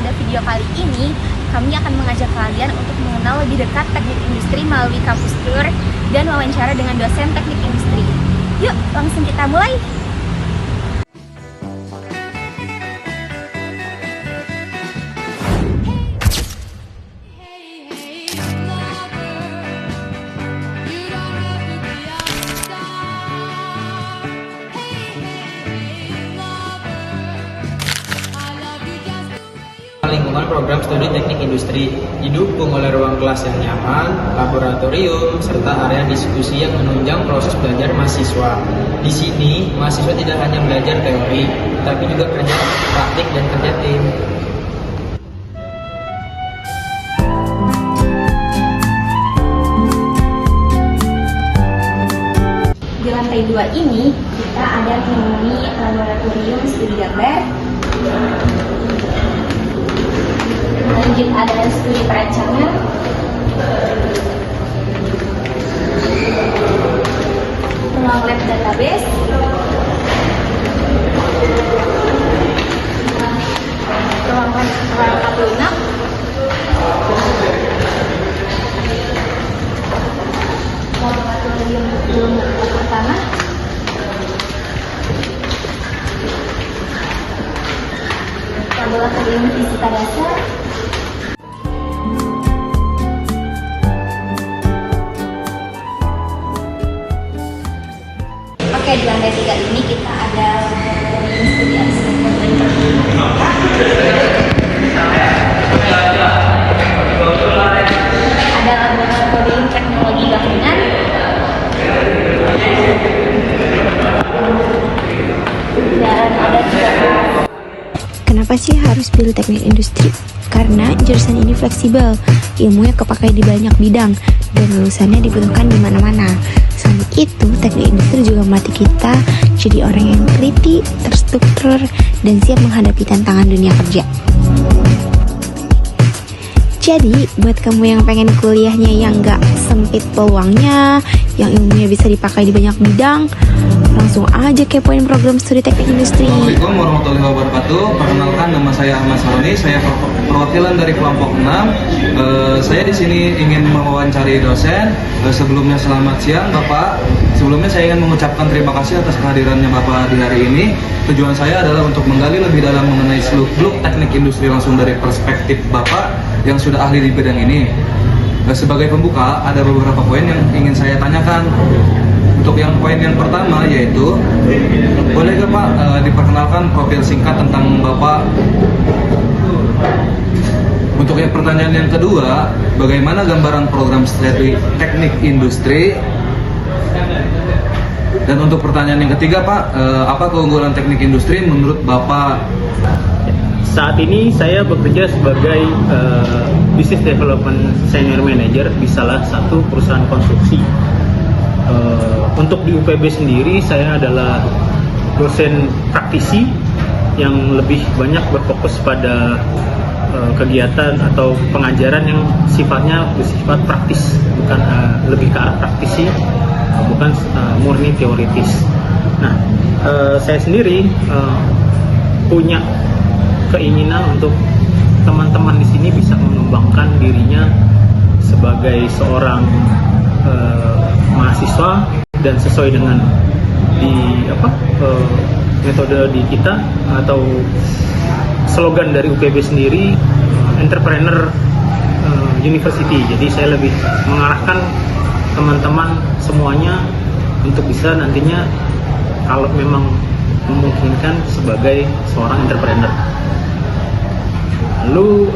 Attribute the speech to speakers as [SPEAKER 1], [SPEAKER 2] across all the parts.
[SPEAKER 1] pada video kali ini, kami akan mengajak kalian untuk mengenal lebih dekat teknik industri melalui kampus tour dan wawancara dengan dosen teknik industri. Yuk, langsung kita mulai!
[SPEAKER 2] Lingkungan program studi teknik industri didukung oleh ruang kelas yang nyaman, laboratorium, serta area diskusi yang menunjang proses belajar mahasiswa. Di sini, mahasiswa tidak hanya belajar teori, tapi juga kerja praktik dan kerja tim.
[SPEAKER 1] Di lantai 2 ini, kita ada menemui laboratorium studi gambar. Lanjut ada studi perancangan, ruang lab database, ruang perangkat lunak, laboratorium ilmu ukur tanah, laboratorium fisika dasar, di lantai 3 ini kita ada laboratorium studi arsitektur dan ada laboratorium teknologi bangunan, dan ada juga.
[SPEAKER 3] Kenapa sih harus pilih teknik industri? Karena jurusan ini fleksibel, ilmunya kepakai di banyak bidang, dan lulusannya dibutuhkan di mana-mana. Selain itu, teknik industri juga melatih kita jadi orang yang teliti, terstruktur, dan siap menghadapi tantangan dunia kerja. Jadi, buat kamu yang pengen kuliahnya yang gak sempit peluangnya, yang ilmunya bisa dipakai di banyak bidang, langsung aja kepoin program studi teknik industri.
[SPEAKER 4] Assalamualaikum warahmatullahi wabarakatuh. Perkenalkan, nama saya Ahmad Saroni. Saya perwakilan dari kelompok 6. Saya di sini ingin mewawancari dosen. Sebelumnya selamat siang Bapak. Sebelumnya saya ingin mengucapkan terima kasih atas kehadirannya Bapak di hari ini. Tujuan saya adalah untuk menggali lebih dalam mengenai seluk-beluk teknik industri langsung dari perspektif Bapak yang sudah ahli di bidang ini. Sebagai pembuka, ada beberapa poin yang ingin saya tanyakan. Untuk yang poin yang pertama yaitu, boleh nggak Pak diperkenalkan profil singkat tentang Bapak? Untuk yang pertanyaan yang kedua, bagaimana gambaran program studi teknik industri? Dan untuk pertanyaan yang ketiga Pak, apa keunggulan teknik industri menurut Bapak?
[SPEAKER 5] Saat ini saya bekerja sebagai Business Development Senior Manager di salah satu perusahaan konstruksi. Untuk di UPB sendiri saya adalah dosen praktisi yang lebih banyak berfokus pada kegiatan atau pengajaran yang sifatnya bersifat praktis, bukan lebih ke arah praktisi, bukan murni teoritis. Nah, saya sendiri punya keinginan untuk teman-teman di sini bisa mengembangkan dirinya sebagai seorang mahasiswa dan sesuai dengan metode di kita atau slogan dari UPB sendiri, Entrepreneur University. Jadi saya lebih mengarahkan teman-teman semuanya untuk bisa nantinya kalau memang memungkinkan sebagai seorang entrepreneur. Lalu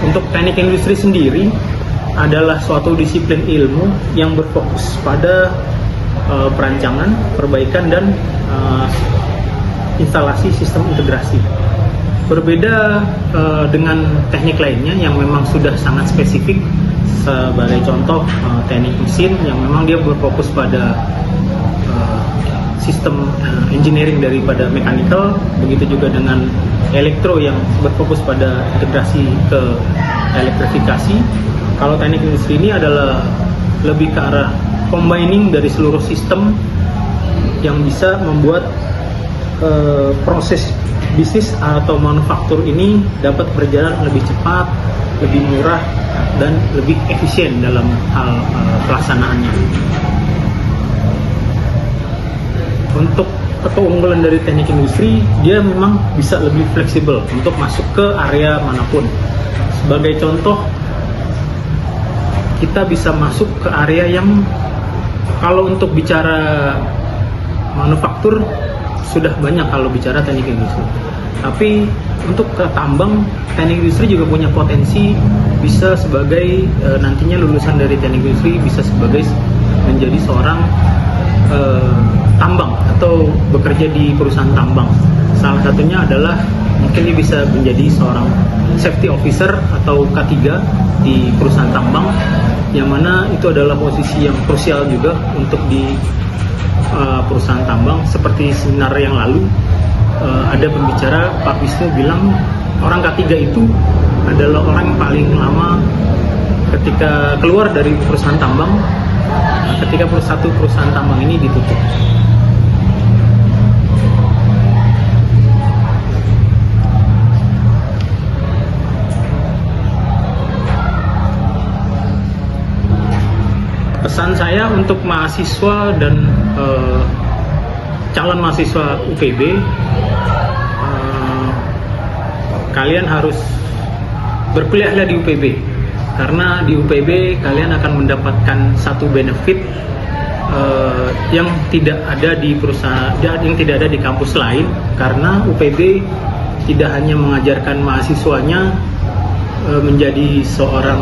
[SPEAKER 5] untuk teknik industri sendiri adalah suatu disiplin ilmu yang berfokus pada perancangan, perbaikan, dan instalasi sistem integrasi. Berbeda dengan teknik lainnya yang memang sudah sangat spesifik, sebagai contoh teknik mesin yang memang dia berfokus pada sistem engineering daripada mechanical, begitu juga dengan elektro yang berfokus pada integrasi ke elektrifikasi. Kalau teknik industri ini adalah lebih ke arah combining dari seluruh sistem yang bisa membuat proses bisnis atau manufaktur ini dapat berjalan lebih cepat, lebih murah, dan lebih efisien dalam hal pelaksanaannya. Untuk keunggulan dari teknik industri, dia memang bisa lebih fleksibel untuk masuk ke area manapun. Sebagai contoh, kita bisa masuk ke area yang kalau untuk bicara manufaktur sudah banyak kalau bicara teknik industri. Tapi untuk ke tambang, teknik industri juga punya potensi bisa sebagai nantinya lulusan dari teknik industri bisa sebagai menjadi seorang tambang atau bekerja di perusahaan tambang. Salah satunya adalah mungkin dia bisa menjadi seorang safety officer atau K3 di perusahaan tambang, yang mana itu adalah posisi yang krusial juga untuk di perusahaan tambang. Seperti seminar yang lalu ada pembicara, Pak Wisnu bilang orang K3 itu adalah orang yang paling lama ketika keluar dari perusahaan tambang ketika satu perusahaan tambang ini ditutup. Pesan saya untuk mahasiswa dan calon mahasiswa UPB, kalian harus berkuliahlah di UPB, karena di UPB kalian akan mendapatkan satu benefit yang tidak ada di perusahaan, yang tidak ada di kampus lain, karena UPB tidak hanya mengajarkan mahasiswanya menjadi seorang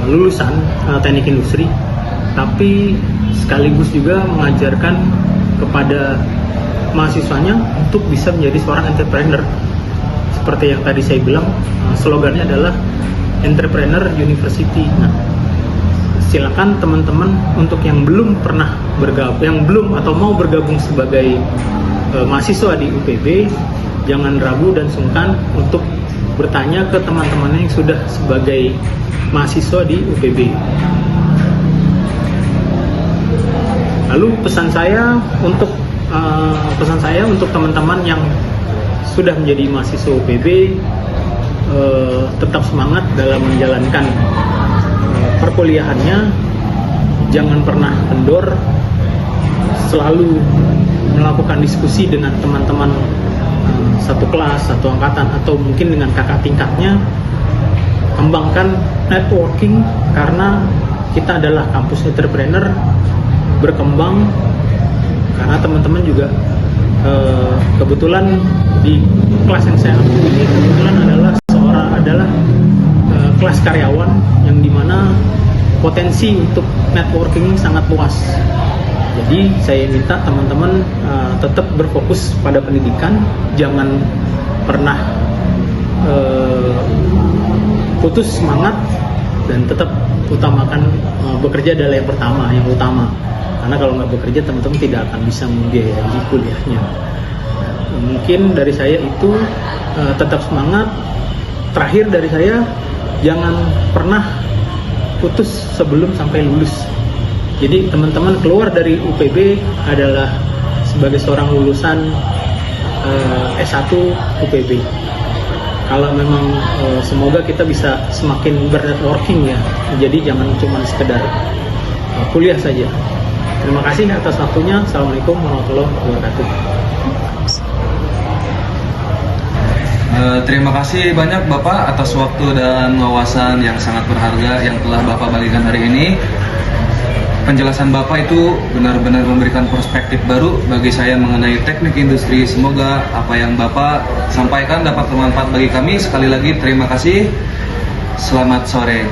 [SPEAKER 5] lulusan teknik industri, tapi sekaligus juga mengajarkan kepada mahasiswanya untuk bisa menjadi seorang entrepreneur. Seperti yang tadi saya bilang, slogannya adalah Entrepreneur University. Nah, silakan teman-teman untuk yang belum pernah bergabung, yang belum atau mau bergabung sebagai mahasiswa di UPB, jangan ragu dan sungkan untuk bertanya ke teman-temannya yang sudah sebagai mahasiswa di UPB. Lalu pesan saya untuk teman-teman yang sudah menjadi mahasiswa UPB, tetap semangat dalam menjalankan perkuliahannya, jangan pernah kendor, selalu melakukan diskusi dengan teman-teman satu kelas, satu angkatan, atau mungkin dengan kakak tingkatnya. Kembangkan networking, karena kita adalah kampus entrepreneur, berkembang, karena teman-teman juga kebetulan di kelas yang saya ambil ini kebetulan adalah kelas karyawan, yang dimana potensi untuk networking sangat luas. Jadi saya minta teman-teman tetap berfokus pada pendidikan, jangan pernah putus semangat, dan tetap utamakan bekerja adalah yang pertama, yang utama. Karena kalau nggak bekerja, teman-teman tidak akan bisa membiayai kuliahnya. Mungkin dari saya itu tetap semangat. Terakhir dari saya, jangan pernah putus sebelum sampai lulus. Jadi teman-teman keluar dari UPB adalah sebagai seorang lulusan S1 UPB. Kalau memang semoga kita bisa semakin bernetworking ya. Jadi jangan cuma sekedar kuliah saja. Terima kasih atas waktunya. Assalamualaikum warahmatullahi wabarakatuh.
[SPEAKER 4] Terima kasih banyak Bapak atas waktu dan wawasan yang sangat berharga yang telah Bapak bagikan hari ini. Penjelasan Bapak itu benar-benar memberikan perspektif baru bagi saya mengenai teknik industri. Semoga apa yang Bapak sampaikan dapat bermanfaat bagi kami. Sekali lagi terima kasih. Selamat sore.